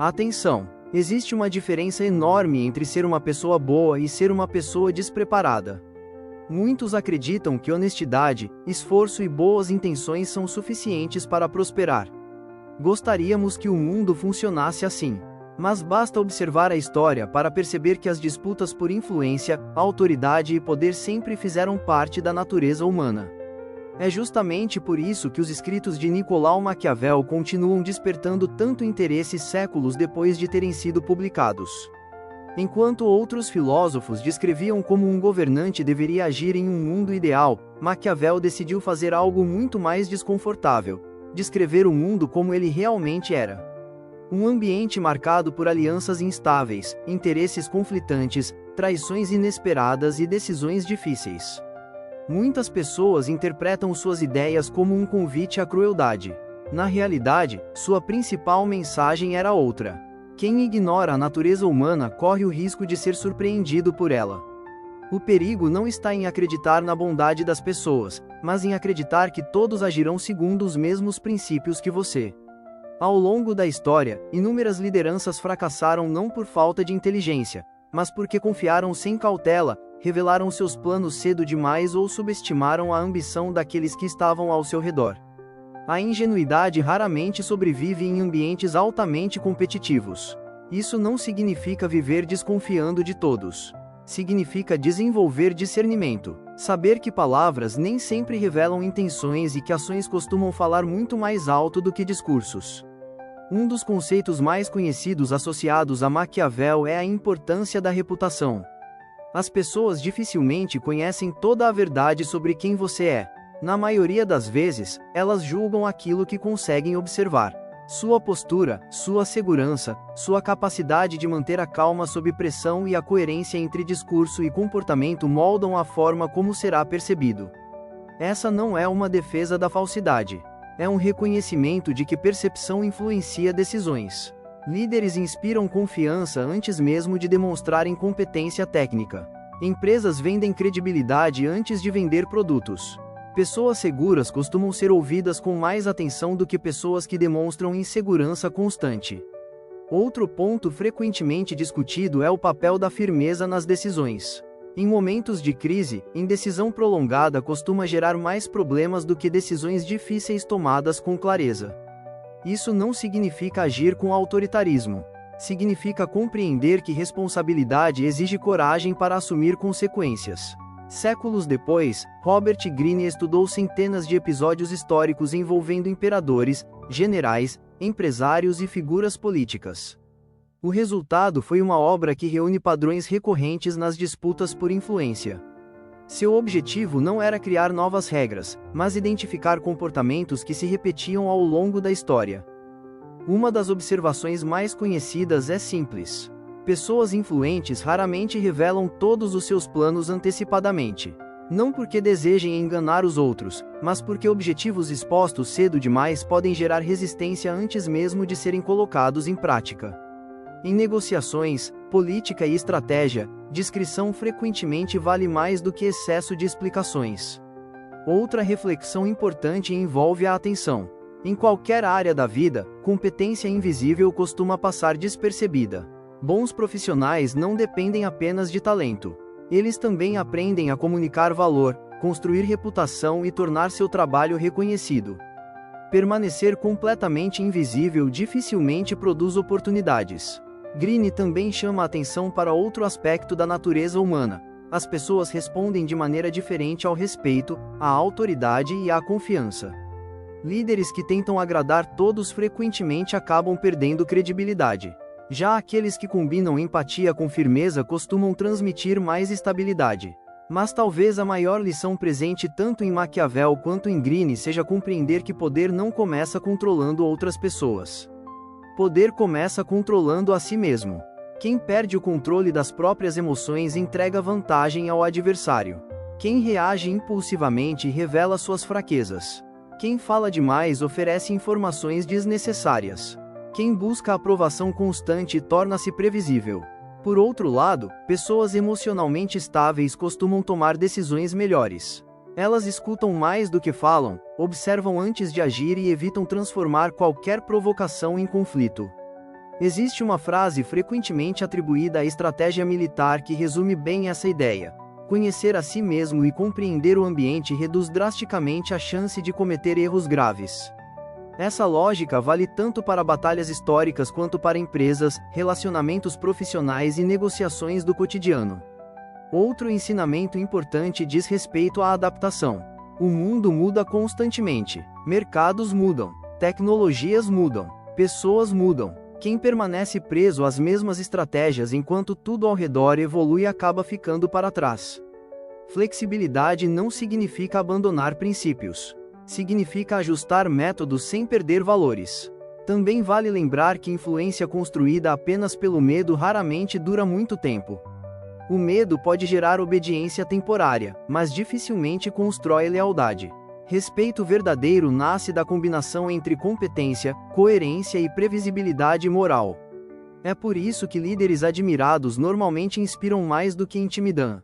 Atenção! Existe uma diferença enorme entre ser uma pessoa boa e ser uma pessoa despreparada. Muitos acreditam que honestidade, esforço e boas intenções são suficientes para prosperar. Gostaríamos que o mundo funcionasse assim. Mas basta observar a história para perceber que as disputas por influência, autoridade e poder sempre fizeram parte da natureza humana. É justamente por isso que os escritos de Nicolau Maquiavel continuam despertando tanto interesse séculos depois de terem sido publicados. Enquanto outros filósofos descreviam como um governante deveria agir em um mundo ideal, Maquiavel decidiu fazer algo muito mais desconfortável: descrever o mundo como ele realmente era. Um ambiente marcado por alianças instáveis, interesses conflitantes, traições inesperadas e decisões difíceis. Muitas pessoas interpretam suas ideias como um convite à crueldade. Na realidade, sua principal mensagem era outra. Quem ignora a natureza humana corre o risco de ser surpreendido por ela. O perigo não está em acreditar na bondade das pessoas, mas em acreditar que todos agirão segundo os mesmos princípios que você. Ao longo da história, inúmeras lideranças fracassaram não por falta de inteligência, mas porque confiaram sem cautela, revelaram seus planos cedo demais ou subestimaram a ambição daqueles que estavam ao seu redor. A ingenuidade raramente sobrevive em ambientes altamente competitivos. Isso não significa viver desconfiando de todos. Significa desenvolver discernimento, saber que palavras nem sempre revelam intenções e que ações costumam falar muito mais alto do que discursos. Um dos conceitos mais conhecidos associados a Maquiavel é a importância da reputação. As pessoas dificilmente conhecem toda a verdade sobre quem você é. Na maioria das vezes, elas julgam aquilo que conseguem observar. Sua postura, sua segurança, sua capacidade de manter a calma sob pressão e a coerência entre discurso e comportamento moldam a forma como será percebido. Essa não é uma defesa da falsidade. É um reconhecimento de que percepção influencia decisões. Líderes inspiram confiança antes mesmo de demonstrarem competência técnica. Empresas vendem credibilidade antes de vender produtos. Pessoas seguras costumam ser ouvidas com mais atenção do que pessoas que demonstram insegurança constante. Outro ponto frequentemente discutido é o papel da firmeza nas decisões. Em momentos de crise, indecisão prolongada costuma gerar mais problemas do que decisões difíceis tomadas com clareza. Isso não significa agir com autoritarismo. Significa compreender que responsabilidade exige coragem para assumir consequências. Séculos depois, Robert Greene estudou centenas de episódios históricos envolvendo imperadores, generais, empresários e figuras políticas. O resultado foi uma obra que reúne padrões recorrentes nas disputas por influência. Seu objetivo não era criar novas regras, mas identificar comportamentos que se repetiam ao longo da história. Uma das observações mais conhecidas é simples. Pessoas influentes raramente revelam todos os seus planos antecipadamente. Não porque desejem enganar os outros, mas porque objetivos expostos cedo demais podem gerar resistência antes mesmo de serem colocados em prática. Em negociações, política e estratégia, discrição frequentemente vale mais do que excesso de explicações. Outra reflexão importante envolve a atenção. Em qualquer área da vida, competência invisível costuma passar despercebida. Bons profissionais não dependem apenas de talento. Eles também aprendem a comunicar valor, construir reputação e tornar seu trabalho reconhecido. Permanecer completamente invisível dificilmente produz oportunidades. Greene também chama a atenção para outro aspecto da natureza humana. As pessoas respondem de maneira diferente ao respeito, à autoridade e à confiança. Líderes que tentam agradar todos frequentemente acabam perdendo credibilidade. Já aqueles que combinam empatia com firmeza costumam transmitir mais estabilidade. Mas talvez a maior lição presente tanto em Maquiavel quanto em Greene seja compreender que poder não começa controlando outras pessoas. Poder começa controlando a si mesmo. Quem perde o controle das próprias emoções entrega vantagem ao adversário. Quem reage impulsivamente revela suas fraquezas. Quem fala demais oferece informações desnecessárias. Quem busca aprovação constante torna-se previsível. Por outro lado, pessoas emocionalmente estáveis costumam tomar decisões melhores. Elas escutam mais do que falam, observam antes de agir e evitam transformar qualquer provocação em conflito. Existe uma frase frequentemente atribuída à estratégia militar que resume bem essa ideia: conhecer a si mesmo e compreender o ambiente reduz drasticamente a chance de cometer erros graves. Essa lógica vale tanto para batalhas históricas quanto para empresas, relacionamentos profissionais e negociações do cotidiano. Outro ensinamento importante diz respeito à adaptação. O mundo muda constantemente. Mercados mudam. Tecnologias mudam. Pessoas mudam. Quem permanece preso às mesmas estratégias enquanto tudo ao redor evolui acaba ficando para trás. Flexibilidade não significa abandonar princípios. Significa ajustar métodos sem perder valores. Também vale lembrar que influência construída apenas pelo medo raramente dura muito tempo. O medo pode gerar obediência temporária, mas dificilmente constrói lealdade. Respeito verdadeiro nasce da combinação entre competência, coerência e previsibilidade moral. É por isso que líderes admirados normalmente inspiram mais do que intimidam.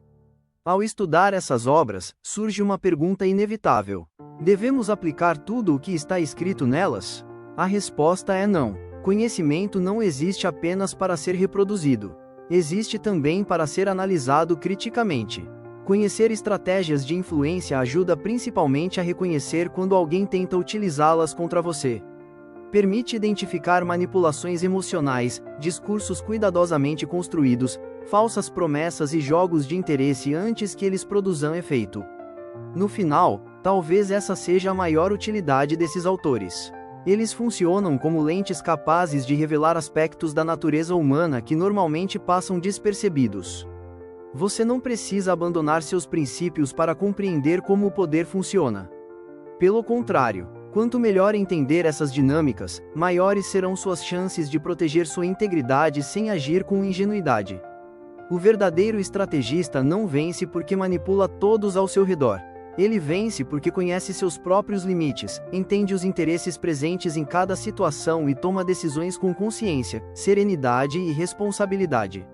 Ao estudar essas obras, surge uma pergunta inevitável: devemos aplicar tudo o que está escrito nelas? A resposta é não. Conhecimento não existe apenas para ser reproduzido. Existe também para ser analisado criticamente. Conhecer estratégias de influência ajuda principalmente a reconhecer quando alguém tenta utilizá-las contra você. Permite identificar manipulações emocionais, discursos cuidadosamente construídos, falsas promessas e jogos de interesse antes que eles produzam efeito. No final, talvez essa seja a maior utilidade desses autores. Eles funcionam como lentes capazes de revelar aspectos da natureza humana que normalmente passam despercebidos. Você não precisa abandonar seus princípios para compreender como o poder funciona. Pelo contrário, quanto melhor entender essas dinâmicas, maiores serão suas chances de proteger sua integridade sem agir com ingenuidade. O verdadeiro estrategista não vence porque manipula todos ao seu redor. Ele vence porque conhece seus próprios limites, entende os interesses presentes em cada situação e toma decisões com consciência, serenidade e responsabilidade.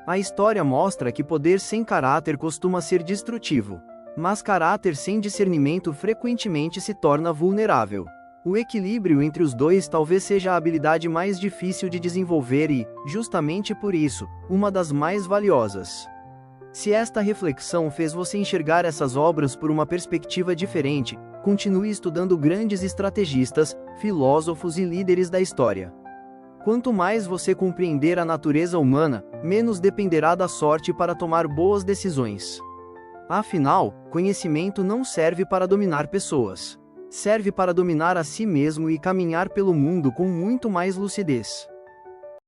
A história mostra que poder sem caráter costuma ser destrutivo, mas caráter sem discernimento frequentemente se torna vulnerável. O equilíbrio entre os dois talvez seja a habilidade mais difícil de desenvolver e, justamente por isso, uma das mais valiosas. Se esta reflexão fez você enxergar essas obras por uma perspectiva diferente, continue estudando grandes estrategistas, filósofos e líderes da história. Quanto mais você compreender a natureza humana, menos dependerá da sorte para tomar boas decisões. Afinal, conhecimento não serve para dominar pessoas. Serve para dominar a si mesmo e caminhar pelo mundo com muito mais lucidez.